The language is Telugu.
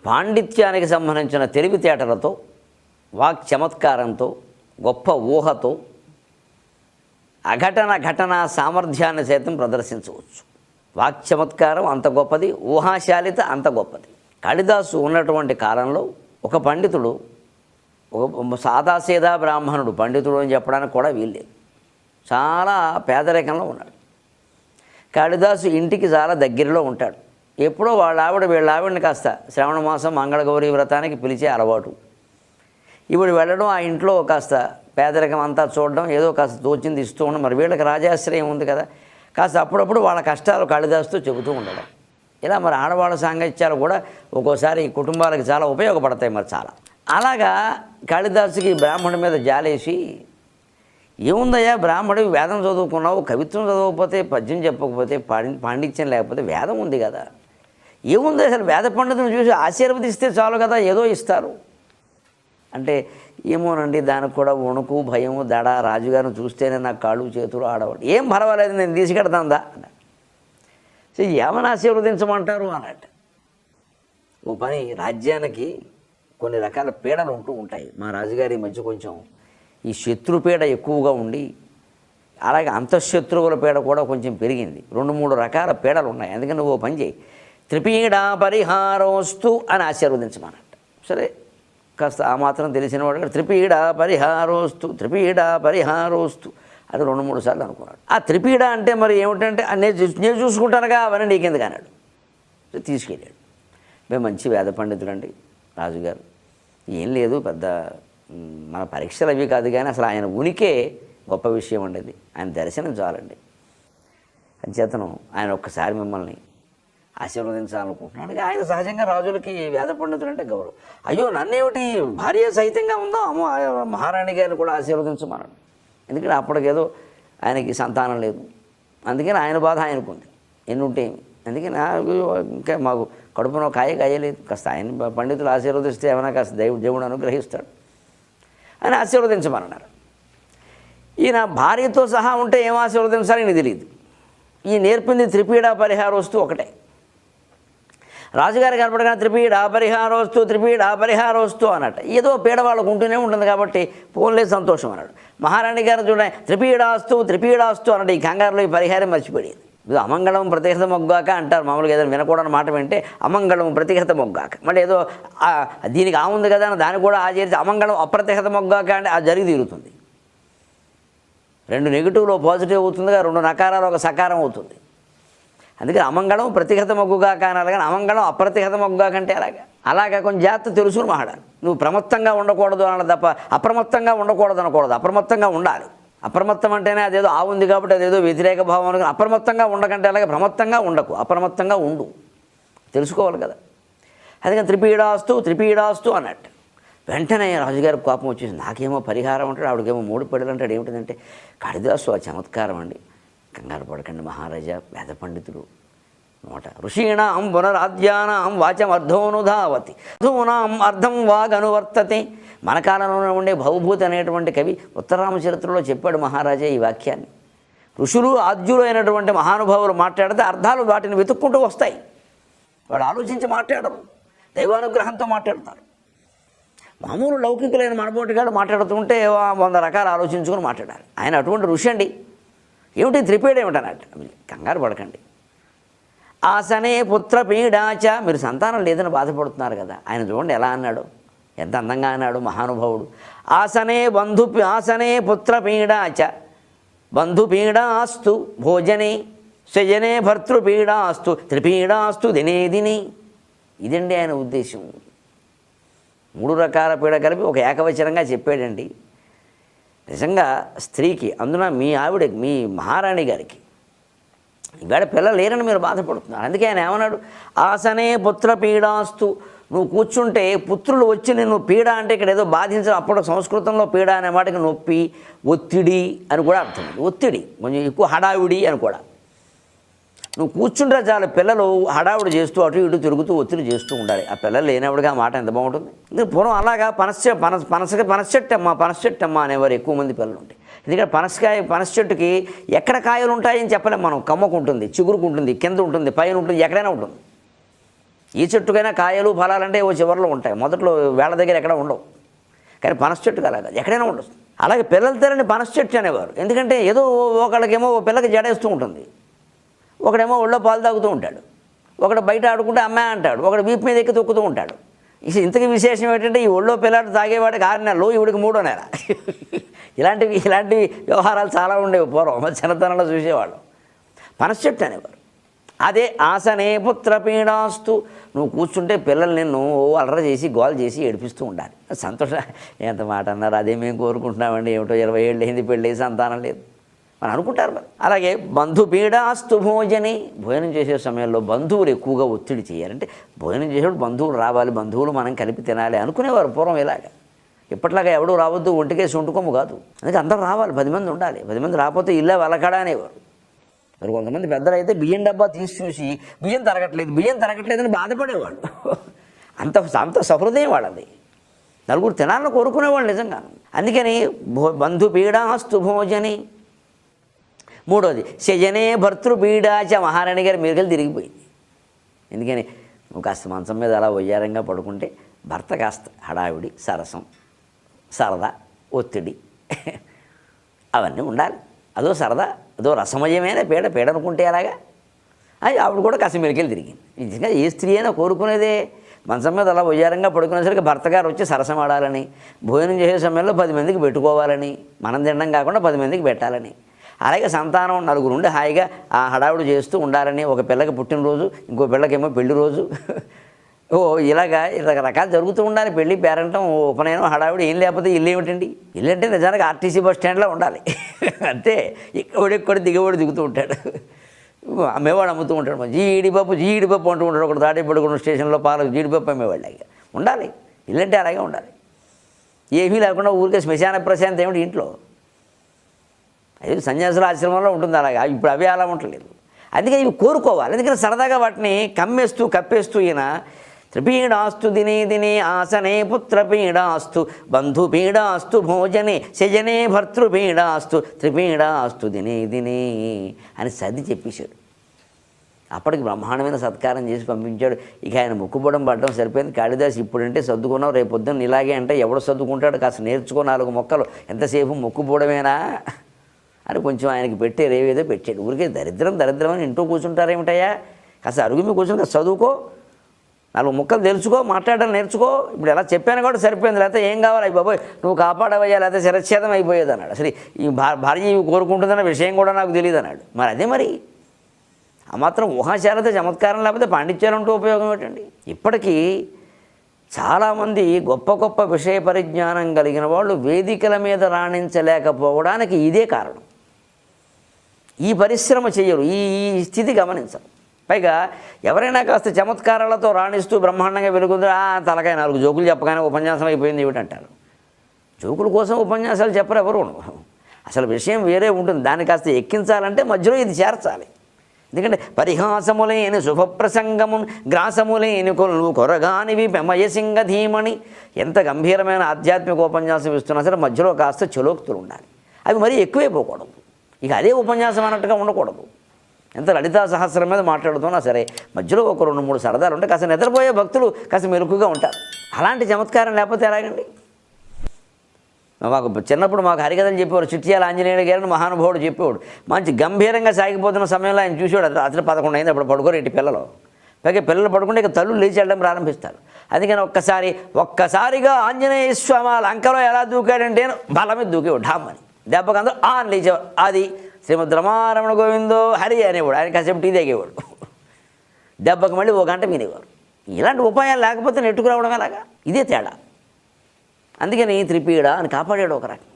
పాండిత్యానికి సంబంధించిన తెలివితేటలతో, వాక్ చమత్కారంతో, గొప్ప ఊహతో ఘటన సామర్థ్యాన్ని సైతం ప్రదర్శించవచ్చు. వాక్ చమత్కారం అంత గొప్పది, ఊహాశాలిత అంత గొప్పది. కాళిదాసు ఉన్నటువంటి కాలంలో ఒక పండితుడు, ఒక సాదాసీదా బ్రాహ్మణుడు, పండితుడు అని చెప్పడానికి కూడా వీల్లేదు, చాలా పేదరికంలో ఉన్నాడు. కాళిదాసు ఇంటికి చాలా దగ్గరలో ఉంటాడు. ఎప్పుడో వీళ్ళ ఆవిడని కాస్త శ్రావణ మాసం మంగళగౌరీ వ్రతానికి పిలిచే అలవాటు. ఇప్పుడు వెళ్ళడం, ఆ ఇంట్లో కాస్త పేదరికం అంతా చూడడం, ఏదో కాస్త తోచింది ఇస్తూ ఉండడం. మరి వీళ్ళకి రాజాశ్రయం ఉంది కదా, కాస్త అప్పుడప్పుడు వాళ్ళ కష్టాలు కాళిదాసుతో చెబుతూ ఉండడం. ఇలా మరి ఆడవాళ్ళ సాంగత్యాలు కూడా ఒక్కోసారి కుటుంబాలకు చాలా ఉపయోగపడతాయి. మరి చాలా అలాగా కాళిదాసుకి బ్రాహ్మణుడి మీద జాలేసి, ఏముందయ్యా బ్రాహ్మణుడు, వేదం చదువుకున్నావు, కవిత్వం చదవకపోతే, పద్యం చెప్పకపోతే, పాండిత్యం లేకపోతే వేదం ఉంది కదా, ఏముంది అసలు వేద పండితులను చూసి ఆశీర్వదిస్తే చాలు కదా, ఏదో ఇస్తారు అంటే, ఏమోనండి దానికి కూడా వణుకు, భయము, దడ, రాజుగారిని చూస్తేనే నాకు కాళ్ళు చేతులు ఆడవాడు. ఏం పర్వాలేదు, నేను తీసుకెడతాందా అన్నాడు. సో ఏమని ఆశీర్వదించమంటారు అన్నట్టు. ఓ పని, రాజ్యానికి కొన్ని రకాల పీడలు ఉంటూ ఉంటాయి. మా రాజుగారి మధ్య కొంచెం ఈ శత్రుపీడ ఎక్కువగా ఉండి, అలాగే అంతఃశత్రువుల పీడ కూడా కొంచెం పెరిగింది. 2-3 రకాల పీడలు ఉన్నాయి. అందుకని నువ్వు పని చేయి, త్రిపీడా పరిహారోస్తు అని ఆశీర్వదించమన్నట్టు. సరే, కాస్త ఆ మాత్రం తెలిసిన వాడు త్రిపీడా పరిహారోస్తు, త్రిపీడా పరిహారోస్తు అది 2-3 సార్లు అనుకున్నాడు. ఆ త్రిపీడ అంటే మరి ఏమిటంటే, నేను చూసుకుంటానుగా, అవన్నీ నీకెందుకు అన్నాడు. తీసుకెళ్ళాడు. మేము మంచి వేద పండితులండి రాజుగారు, ఏం లేదు పెద్ద మన పరీక్షలు అవి కాదు, కానీ అసలు ఆయన ఉనికే గొప్ప విషయం ఉండేది, ఆయన దర్శనం చాలండి. అంచేతను ఆయన ఒక్కసారి మిమ్మల్ని ఆశీర్వదించాలనుకుంటున్నాడు. ఆయన సహజంగా రాజులకి వేద పండితులు అంటే గౌరవం. అయ్యో నన్నేమిటి, భార్య సహితంగా ఉందో, అమ్మో మహారాణి గారిని కూడా ఆశీర్వదించమన్నాడు. ఎందుకంటే అప్పటికేదో ఆయనకి సంతానం లేదు, అందుకని ఆయన బాధ ఆయనకుంది, ఎన్నుంటే ఏమి. అందుకని ఇంకా మాకు కడుపునో కాయలేదు, కాస్త ఆయన పండితులు ఆశీర్వదిస్తే ఏమైనా కాస్త దేవుడు అనుగ్రహిస్తాడు అని ఆశీర్వదించమన్నారు. ఈయన భార్యతో సహా ఉంటే ఏం ఆశీర్వదించాలి అని తెలియదు. ఈ నేర్పింది త్రిపీడా పరిహారోస్తు ఒకటే. రాజుగారి కనపడగానే త్రిపీడా పరిహారోస్తు, త్రిపీడా పరిహారోస్తు అన్నట్టు. ఏదో పీడ వాళ్ళకు ఉంటూనే ఉంటుంది కాబట్టి పోన్లే సంతోషం అన్నాడు. మహారాణి గారు చూడండి, త్రిపీడాస్తు అన్నట్టు. ఈ కంగారులో ఈ పరిహారం మర్చిపోయేది. అమంగళం ప్రతిహత మొగ్గాక అంటారు మామూలుగా. ఏదైనా వినకూడని మాట వింటే అమంగళం ప్రతిహత మొగ్గాక, మళ్ళీ ఏదో దీనికి ఉంది కదా అని దాన్ని కూడా ఆచరిస్తే అమంగళం అప్రతిహత మొగ్గాక అంటే అది జరిగి తీరుతుంది. 2 నెగిటివ్లో పాజిటివ్ అవుతుందిగా, 2 నకారాలు ఒక సకారం అవుతుంది. అందుకని అమంగళం ప్రతిహత మొగ్గుగాక అనాలి, కానీ అమంగళం అప్రతిహత మొగ్గాక అంటే అలాగా కొంచెం జాగ్రత్త తెలుసుకుని మాట్లాడాలి. నువ్వు ప్రమత్తంగా ఉండకూడదు అన్నది తప్ప అప్రమత్తంగా ఉండకూడదు అనకూడదు. అప్రమత్తంగా ఉండాలి. అప్రమత్తం అంటేనే అదేదో ఉంది కాబట్టి అదేదో వ్యతిరేక భావం అనుకుని అప్రమత్తంగా ఉండకంటే అలాగే ప్రమత్తంగా ఉండకు, అప్రమత్తంగా ఉండు, తెలుసుకోవాలి కదా. అందుకని త్రిపీడాస్తు అన్నట్టు. వెంటనే రాజుగారికి కోపం వచ్చేసి, నాకేమో పరిహారం అంటాడు, ఆవిడకేమో 3 పీడలు అంటాడు. ఏమిటంటే, కాళిదాసు ఆ చమత్కారం అండి, కంగారు పడకండి మహారాజా, వేద పండితుడు నోట ఋషీణాం పునరాద్యానాం వాచమర్థోనుధావతి అధూనాం అర్థం వాగనువర్తతే. మన కాలంలో ఉండే భవభూతి అనేటువంటి కవి ఉత్తరామచరిత్రలో చెప్పాడు మహారాజా ఈ వాక్యాన్ని. ఋషులు ఆద్యులు అయినటువంటి మహానుభావులు మాట్లాడితే అర్థాలు వాటిని వెతుక్కుంటూ వస్తాయి. వాడు ఆలోచించి మాట్లాడరు, దైవానుగ్రహంతో మాట్లాడతారు. మామూలు లౌకికులైన మనబోటిగాడు మాట్లాడుతుంటే 100 రకాలు ఆలోచించుకొని మాట్లాడాలి. ఆయన అటువంటి ఋషి అండి. ఏమిటి త్రిపీడ ఏమిటన్నట్టు, కంగారు పడకండి. ఆసనే పుత్ర పీడాచ, మీరు సంతానం లేదని బాధపడుతున్నారు కదా, ఆయన చూడండి ఎలా అన్నాడు, ఎంత అందంగా అన్నాడు మహానుభావుడు. ఆసనే పుత్ర పీడాచ బంధుపీడాస్తు భోజనే స్వజనే భర్తృపీడాస్తు త్రిపీడాస్తు దినే దినే. ఇదండి ఆయన ఉద్దేశం. 3 రకాల పీడ కలిపి ఒక ఏకవచనంగా చెప్పాడండి. నిజంగా స్త్రీకి, అందున మీ ఆవిడకి, మీ మహారాణి గారికి ఇవాళ పిల్లలు లేరని మీరు బాధపడుతున్నారు. అందుకే ఆయన ఏమన్నాడు, ఆసనే పుత్ర పీడాస్తు. నువ్వు కూర్చుంటే పుత్రులు వచ్చి నిన్ను, పీడ అంటే ఇక్కడ ఏదో బాధించడం, అప్పుడు సంస్కృతంలో పీడ అనే మాటకి నొప్పి, ఒత్తిడి అని కూడా అర్థం. ఒత్తిడి కొంచెం ఎక్కువ, హడావిడి అని కూడా. నువ్వు కూర్చుంటే చాలు, పిల్లలు హడావుడి చేస్తూ అటు ఇటు తిరుగుతూ ఒత్తిడి చేస్తూ ఉండాలి. ఆ పిల్లలు లేనప్పుడుగా ఆ మాట ఎంత బాగుంటుంది. ఇంకా పూర్వం అలాగా పనసచెట్టమ్మ అనేవారు ఎక్కువ మంది పిల్లలు ఉంటాయి. ఎందుకంటే పనస చెట్టుకి ఎక్కడ కాయలు ఉంటాయని చెప్పలేం మనం. కమ్మకు ఉంటుంది, చిగురుకు ఉంటుంది, కింద ఉంటుంది, పైన ఉంటుంది, ఎక్కడైనా ఉంటుంది. ఈ చెట్టుకైనా కాయలు ఫలాలంటే ఓ చివరిలో ఉంటాయి, మొదట్లో వేళ దగ్గర ఎక్కడ ఉండవు. కానీ పనస చెట్టుకు అలాగా ఎక్కడైనా ఉండదు. అలాగే పిల్లలు తెరని పనస చెట్టు అనేవారు. ఎందుకంటే ఏదో ఒకళ్ళకేమో ఓ పిల్లకి జడేస్తూ ఉంటుంది, ఒకడేమో ఒళ్ళో పాలు తాగుతూ ఉంటాడు, ఒకడు బయట ఆడుకుంటే అమ్మాయి అంటాడు, ఒకడు వీపు మీద ఎక్కి తొక్కుతూ ఉంటాడు. ఇంతకీ విశేషం ఏంటంటే ఈ ఒళ్ళో పిల్లాడు తాగేవాడికి 6 నెలలు, ఇవిడికి 3వ నెల. ఇలాంటివి వ్యవహారాలు చాలా ఉండేవి పూర్వం, చిన్నతనంలో చూసేవాళ్ళం. పనస చెట్టు అనేవారు. అదే ఆసనే పుత్రపీడాస్తు, నువ్వు కూర్చుంటే పిల్లలు నిన్ను అలర చేసి గోల్ చేసి ఏడిపిస్తూ ఉండాలి. సంతోషం, ఎంత మాట అన్నారు, అదే మేము కోరుకుంటున్నామండి. ఏమిటో 20 ఏళ్ళు అయింది, పెళ్ళి సంతానం లేదు అని అనుకుంటారు మరి. అలాగే బంధుపీడాస్తు భోజని, భోజనం చేసే సమయంలో బంధువులు ఎక్కువగా ఒత్తిడి చేయాలంటే భోజనం చేసేప్పుడు బంధువులు రావాలి, బంధువులు మనం కలిపి తినాలి అనుకునేవారు పూర్వం. ఇలాగా ఇప్పట్లాగా ఎవడూ రావద్దు, ఒంటికేసి వండుకోము కాదు. అందుకే అందరూ రావాలి, 10 మంది ఉండాలి. 10 మంది రాకపోతే ఇల్లా వెలకడా అనేవారు. మరి కొంతమంది పెద్దలు అయితే బియ్యం డబ్బా తీసి చూసి బియ్యం తరగట్లేదని బాధపడేవాళ్ళు. అంత సహృదయం వాళ్ళది. నలుగురు తినాలని కోరుకునేవాళ్ళు నిజంగా. అందుకని బంధుపీడాస్తు భోజని. 3వది శయనే భర్తృపీడాచ, మహారాణి గారి మీరుకెళ్ళి తిరిగిపోయింది. ఎందుకని నువ్వు కాస్త మంచం మీద అలా వయ్యారంగా పడుకుంటే భర్త కాస్త హడావిడి, సరసం, సరదా, ఒత్తిడి అవన్నీ ఉండాలి. అదో సరదా, అదో రసమయమైన పీడ అనుకుంటే అలాగా. అది ఆవిడ కూడా కాస్త మీరుకెళ్ళి తిరిగింది. నిజంగా ఏ స్త్రీ అయినా కోరుకునేదే. మంచం మీద అలా వయ్యారంగా పడుకునేసరికి భర్త గారు వచ్చి సరసం ఆడాలని, భోజనం చేసే సమయంలో 10 మందికి పెట్టుకోవాలని, మనం తినడం కాకుండా 10 మందికి పెట్టాలని, అలాగే సంతానం 4 ఉండి హాయిగా ఆ హడావుడు చేస్తూ ఉండాలని, ఒక పిల్లకి పుట్టినరోజు, ఇంకో పిల్లకేమో పెళ్లి రోజు, ఇలాగా రకరకాలు జరుగుతూ ఉండాలి. పెళ్ళి, పేరంటం, ఉపనయనం, హడావుడి. ఏం లేకపోతే ఇల్లు ఏమిటండి? ఇల్లు అంటే నిజానికి ఆర్టీసీ బస్ స్టాండ్లో ఉండాలి అంతే. ఎక్కడెక్కడ దిగేవాడు దిగుతూ ఉంటాడు, అమ్మేవాడు అమ్ముతూ ఉంటాడు. జీడిపప్పు అంటూ ఉంటాడు. ఒకటి తాడేపడుకున్న స్టేషన్లో పాలకు జీడిపప్పు అమ్మేవాళ్ళు. ఉండాలి, ఇల్లంటే అలాగే ఉండాలి. ఏమీ లేకుండా ఊరికే శ్మశాన ప్రశాంతం ఏమిటి ఇంట్లో? అది సన్యాసుల ఆశ్రమంలో ఉంటుంది అలాగా. ఇప్పుడు అవి అలా ఉండలేదు. అందుకని ఇవి కోరుకోవాలి. అందుకని సరదాగా వాటిని కప్పేస్తూ ఈయన త్రిపీడాస్తు దినే ఆసనే పుత్రపీడాస్తు బంధుపీడాస్తు భోజనే శయనే భర్తృపీడాస్తు త్రిపీడాస్తు దినే అని సర్ది చెప్పేశాడు. అప్పటికి బ్రహ్మాండమైన సత్కారం చేసి పంపించాడు. ఇక ఆయన ముక్కుబొడం పడడం సరిపోయింది. కాళిదాసు ఇప్పుడంటే సర్దుకున్నావు, రేపు పొద్దున్న ఇలాగే అంటే ఎవడు సర్దుకుంటాడు? కాస్త నేర్చుకో 4 మొక్కలు, ఎంతసేపు ముక్కుబోడమేనా అని కొంచెం ఆయనకి రేవేదో పెట్టాడు. ఊరికే దరిద్రం అని ఇంట్లో కూర్చుంటారేమిటయ్యా? కాస్త అరుగు మీద కూర్చొని కాస్త చదువుకో, 4 ముక్కలు తెలుసుకో, మాట్లాడడం నేర్చుకో. ఇప్పుడు ఎలా చెప్పాను కూడా సరిపోయింది. లేకపోతే ఏం కావాలి? అయ్యి బాబోయ్ నువ్వు కాపాడవయ్యా, లేకపోతే శిరచ్ఛేదం అయిపోయేది అన్నాడు. అసలు ఈ భార్య ఇవి కోరుకుంటుందన్న విషయం కూడా నాకు తెలియదు అన్నాడు. మరి అదే మరి ఆ మాత్రం ఊహాశాలతో చమత్కారం లేకపోతే పాండిత్యాలంటూ ఉపయోగం ఏంటండి? ఇప్పటికీ చాలామంది గొప్ప విషయ పరిజ్ఞానం కలిగిన వాళ్ళు వేదికల మీద రాణించలేకపోవడానికి ఇదే కారణం. ఈ పరిశ్రమ చెయ్యరు, ఈ స్థితి గమనించరు. పైగా ఎవరైనా కాస్త చమత్కారాలతో రాణిస్తూ బ్రహ్మాండంగా వెలుగుందో తలకాయ 4 జోకులు చెప్పగానే ఉపన్యాసం అయిపోయింది ఏమిటంటారు. జోకుల కోసం ఉపన్యాసాలు చెప్పరు ఎవరు. అసలు విషయం వేరే ఉంటుంది. దాన్ని కాస్త ఎక్కించాలంటే మధ్యలో ఇది చేర్చాలి. ఎందుకంటే పరిహాసములేని శుభప్రసంగము గ్రాసములేని కొలు కొరగానివి పెమయసింగ ధీమణి. ఎంత గంభీరమైన ఆధ్యాత్మిక ఉపన్యాసం ఇస్తున్నా సరే మధ్యలో కాస్త చలోక్తులు ఉండాలి. అవి మరీ ఎక్కువైపోకూడదు. ఇక అదే ఉపన్యాసం అన్నట్టుగా ఉండకూడదు. ఎంత లలితా సహస్రం మీద మాట్లాడుతున్నా సరే మధ్యలో ఒక 2-3 సరదాలు ఉంటే కాస్త నిద్రపోయే భక్తులు కాస్త మెరుకుగా ఉంటారు. అలాంటి చమత్కారం లేకపోతే ఎలాగండి? చిన్నప్పుడు మాకు హరికథలు చెప్పేవారు. చిట్యాల ఆంజనేయుడు గారిని మహానుభావుడు చెప్పేవాడు. మంచి గంభీరంగా సాగిపోతున్న సమయంలో ఆయన చూసేవాడు. రాత్రి 11 అయింది, అప్పుడు పడుకోరేంటి పిల్లలు. పైగా పిల్లలు పడుకుంటే ఇక తల్లు లేచి వెళ్ళడం ప్రారంభిస్తారు. అందుకని ఒక్కసారిగా ఆంజనేయ స్వామి లంకలో ఎలా దూకాడంటే బల మీద దూకేవాడు ఢామ్మని. దెబ్బకి అందరూ అని లేచేవాడు. అది శ్రీమద్ రమారమణ గోవిందో హరి అనేవాడు. ఆయన కాసేపు టీ తాగేవాడు. దెబ్బకి మళ్ళీ 1 గంట వినేవారు. ఇలాంటి ఉపాయాలు లేకపోతే నెట్టుకురావడం ఎలాగా? ఇదే తేడా. అందుకని త్రిపీడ అని కాపాడాడు ఒక రకం.